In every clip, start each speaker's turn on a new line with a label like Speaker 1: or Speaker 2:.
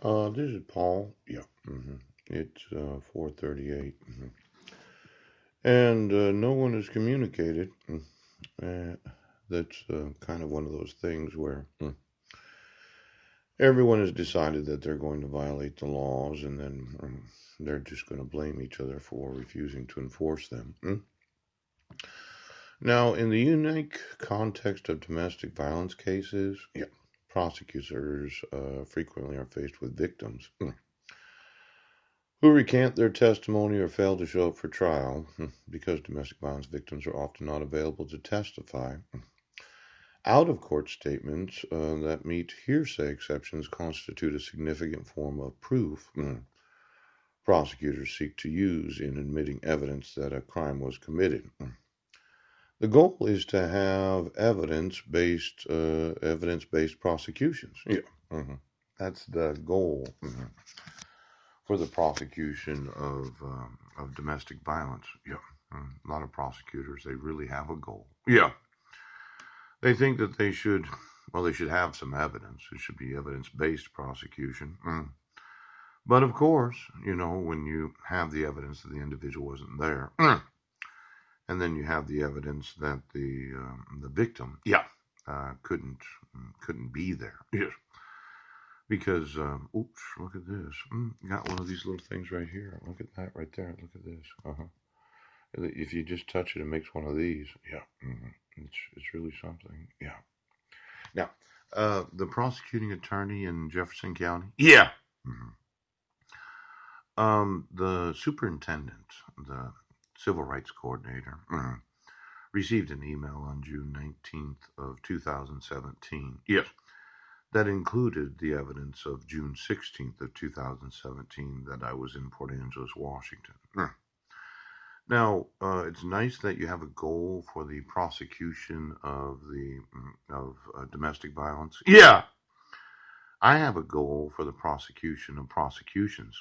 Speaker 1: This is Paul. Yeah. It's 4:38, and no one has communicated. Uh, that's kind of one of those things where everyone has decided that they're going to violate the laws, and then they're just going to blame each other for refusing to enforce them. Now, in the unique context of domestic violence cases, yeah, prosecutors frequently are faced with victims who recant their testimony or fail to show up for trial because domestic violence victims are often not available to testify. Out of court statements that meet hearsay exceptions constitute a significant form of proof prosecutors seek to use in admitting evidence that a crime was committed. The goal is to have evidence based prosecutions. Yeah. Mhm. That's the goal. For the prosecution of domestic violence. Yeah, a lot of prosecutors they really have a goal. Yeah, they think that they should have some evidence. It should be evidence-based prosecution. But of course, when you have the evidence that the individual wasn't there, and then you have the evidence that the victim, yeah, couldn't be there. Yes. Because, oops, look at this. Got one of these little things right here. Look at that right there. Look at this. If you just touch it, it makes one of these. Yeah, it's really something. Yeah. Now, the prosecuting attorney in Jefferson County. Yeah. hmm the superintendent, the civil rights coordinator, received an email on June 19th of 2017. Yes. That included the evidence of June 16th of 2017 that I was in Port Angeles, Washington. Now, it's nice that you have a goal for the prosecution of domestic violence. Yeah, I have a goal for the prosecution of prosecutions.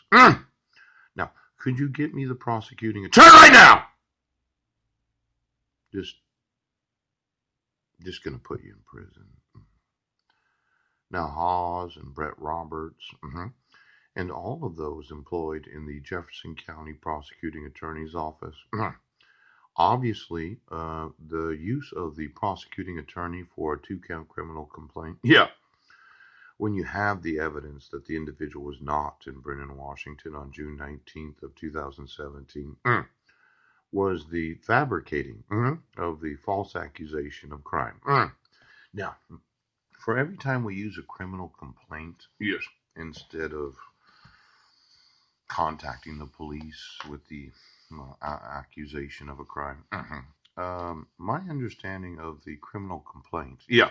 Speaker 1: Now, could you get me the prosecuting attorney right now? Just, just gonna put you in prison. Now, Hawes and Brett Roberts, and all of those employed in the Jefferson County Prosecuting Attorney's Office. Obviously, the use of the prosecuting attorney for a two-count criminal complaint. Yeah. When you have the evidence that the individual was not in Brennan, Washington on June 19th of 2017, was the fabricating of the false accusation of crime. Now, for every time we use a criminal complaint, yes, instead of contacting the police with the accusation of a crime. My understanding of the criminal complaint, yeah,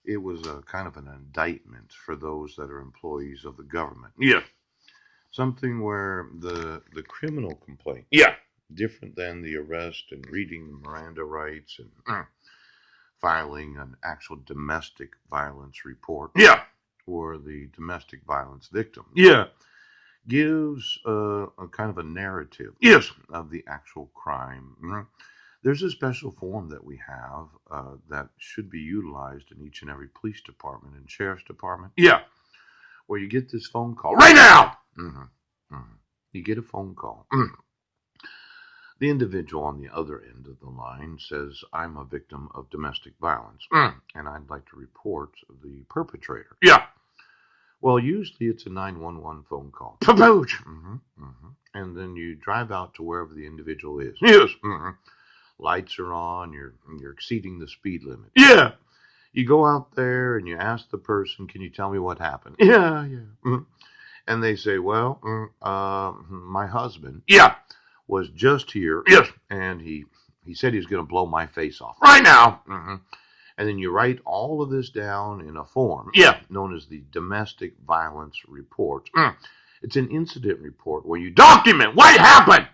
Speaker 1: it was a kind of an indictment for those that are employees of the government. Yeah, something where the criminal complaint, yeah, different than the arrest and reading the Miranda rights and filing an actual domestic violence report. Yeah, for the domestic violence victim. Yeah, gives a kind of a narrative, yes, of the actual crime. There's a special form that we have that should be utilized in each and every police department and sheriff's department. Yeah, where you get this phone call right now. You get a phone call. The individual on the other end of the line says, "I'm a victim of domestic violence, and I'd like to report the perpetrator." Yeah. Well, usually it's a 911 phone call. And then you drive out to wherever the individual is. Yes. Lights are on. You're exceeding the speed limit. Yeah. You go out there and you ask the person, "Can you tell me what happened?" Yeah, yeah. And they say, "Well, my husband, yeah, was just here. Yes. And he said he was going to blow my face off right now." And then you write all of this down in a form, yeah, known as the domestic violence report. It's an incident report where you document what happened.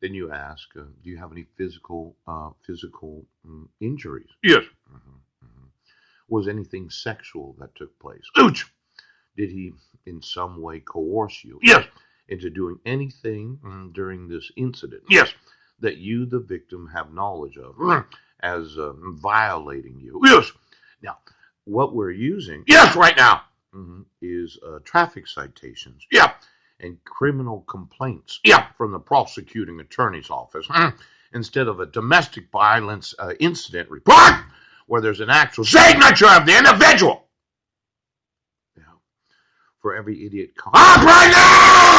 Speaker 1: Then you ask, "Do you have any physical injuries?" Yes. Was anything sexual that took place? Ouch. Did he in some way coerce you? Yes. Into doing anything during this incident? Yes. That you, the victim, have knowledge of as violating you? Yes. Now, what we're using, yes, right now, is traffic citations. Yeah. And criminal complaints. Yeah. From the prosecuting attorney's office. Instead of a domestic violence incident report where there's an actual signature of the individual. Yeah. For every idiot cop right now!